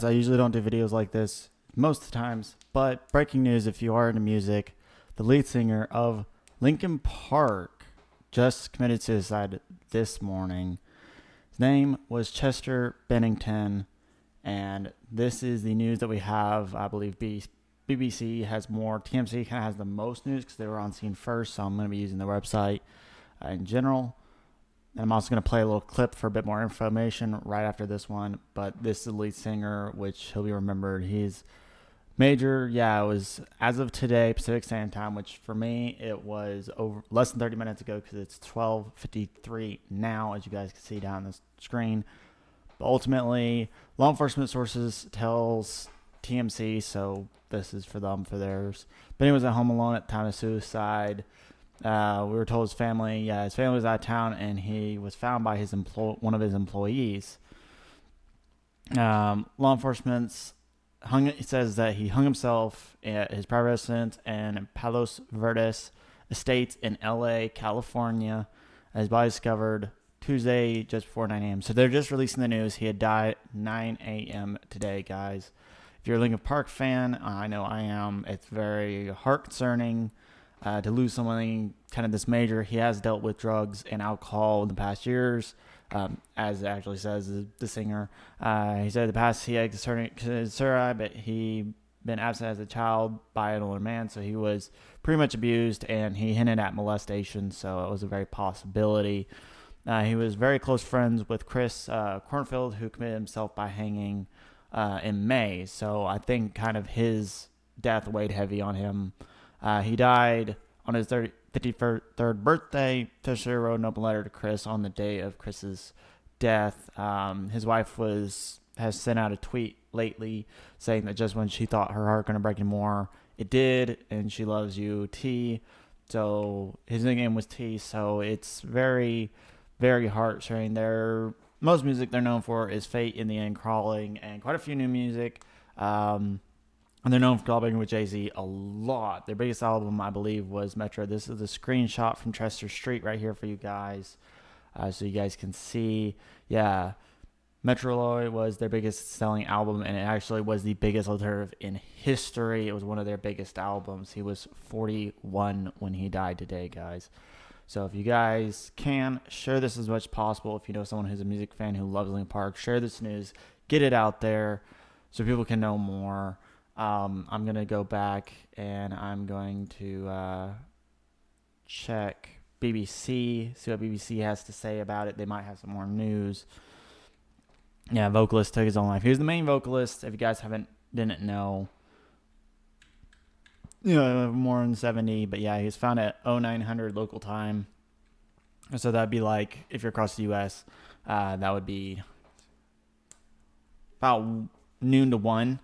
I usually don't do videos like this most of the times, but breaking news if you are into music, the lead singer of Linkin Park just committed suicide this morning. His name was Chester Bennington, and this is the news that we have. I believe BBC has more. TMC kind of has the most news because they were on scene first, so I'm going to be using their website in general. And I'm also going to play a little clip for a bit more information right after this one. But this is the lead singer, which he'll be remembered. He's major. Yeah, it was as of today, Pacific Standard Time, which for me, it was over less than 30 minutes ago because it's 12:53 now, as you guys can see down the screen. But ultimately, law enforcement sources tells TMC, so this is for them, for theirs. Benny was at home alone at the time of suicide. We were told his family was out of town, and he was found by one of his employees. Law enforcement says that he hung himself at his private residence in Palos Verdes Estates in L.A., California. His body was discovered Tuesday just before 9 a.m. So they're just releasing the news. He had died at 9 a.m. today, guys. If you're a Linkin Park fan, I know I am. It's very heart concerning. To lose someone kind of this major. He has dealt with drugs and alcohol in the past years, as it actually says the singer. He said in the past he had concerning, but he been absent as a child by an older man, so he was pretty much abused, and he hinted at molestation, so it was a very possibility. He was very close friends with Chris Cornfield, who committed himself by hanging in May, so I think kind of his death weighed heavy on him. He died on his 53rd birthday. Fisher wrote an open letter to Chris on the day of Chris's death. His wife has sent out a tweet lately saying that just when she thought her heart going to break anymore, it did, and she loves you, T. So his nickname was T. So it's very, very heart-sharing. Most music they're known for is Fate, In the End, Crawling, and quite a few new music. And they're known for collaborating with Jay-Z a lot. Their biggest album, I believe, was Metro. This is a screenshot from Chester Street right here for you guys. So you guys can see. Yeah, Metro was their biggest selling album, and it actually was the biggest alternative in history. It was one of their biggest albums. He was 41 when he died today, guys. So if you guys can, share this as much as possible. If you know someone who's a music fan who loves Linkin Park, share this news. Get it out there so people can know more. I'm going to go back and I'm going to check BBC, see what BBC has to say about it. They might have some more news. Yeah, vocalist took his own life. He was the main vocalist, if you guys didn't know. More than 70, but yeah, he was found at 0900 local time. So that'd be like, if you're across the U.S., that would be about noon to 1.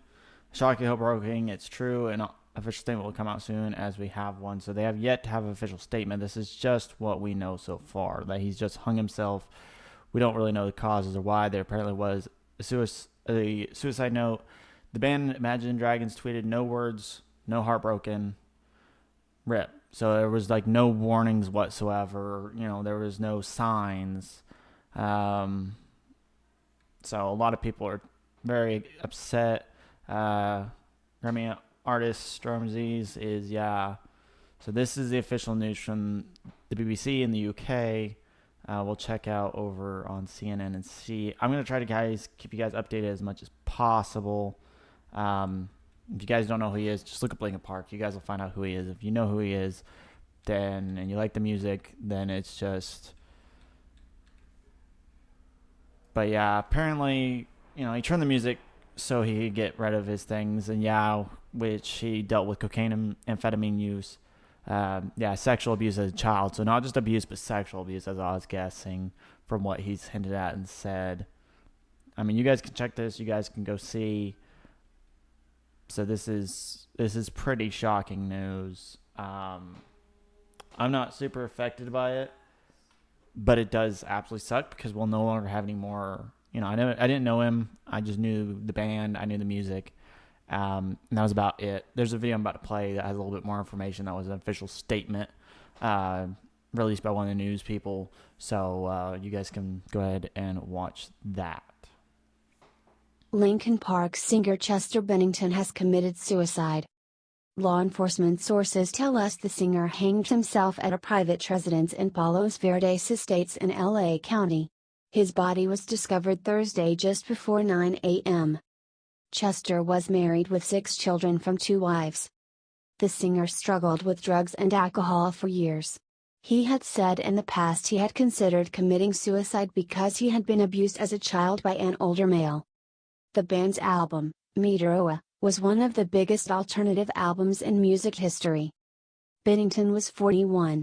Shocking, heartbreaking. It's true, and official statement will come out soon as we have one. So they have yet to have an official statement. This is just what we know so far, that he's just hung himself. We don't really know the causes or why. There apparently was a suicide note. The band Imagine Dragons tweeted, "No words, no heartbroken, rip." So there was like no warnings whatsoever. There was no signs. So a lot of people are very upset. Grammy artist Stormzy's is, yeah. So this is the official news from the BBC in the UK. We'll check out over on CNN and see. I'm going to try to keep you guys updated as much as possible. If you guys don't know who he is, just look up Linkin Park. You guys will find out who he is. If you know who he is, and you like the music, then it's just... But yeah, apparently, he turned the music so he could get rid of his things, and which he dealt with cocaine and amphetamine use. Sexual abuse as a child. So not just abuse, but sexual abuse, as I was guessing from what he's hinted at and said. I mean, you guys can check this. You guys can go see. So this is pretty shocking news. I'm not super affected by it, but it does absolutely suck because we'll no longer have any more. I didn't know him. I just knew the band. I knew the music. And that was about it. There's a video I'm about to play that has a little bit more information. That was an official statement released by one of the news people. So you guys can go ahead and watch that. Linkin Park singer Chester Bennington has committed suicide. Law enforcement sources tell us the singer hanged himself at a private residence in Palos Verdes Estates in LA County. His body was discovered Thursday just before 9 a.m. Chester was married with 6 children from 2 wives. The singer struggled with drugs and alcohol for years. He had said in the past he had considered committing suicide because he had been abused as a child by an older male. The band's album, Meteora, was one of the biggest alternative albums in music history. Bennington was 41.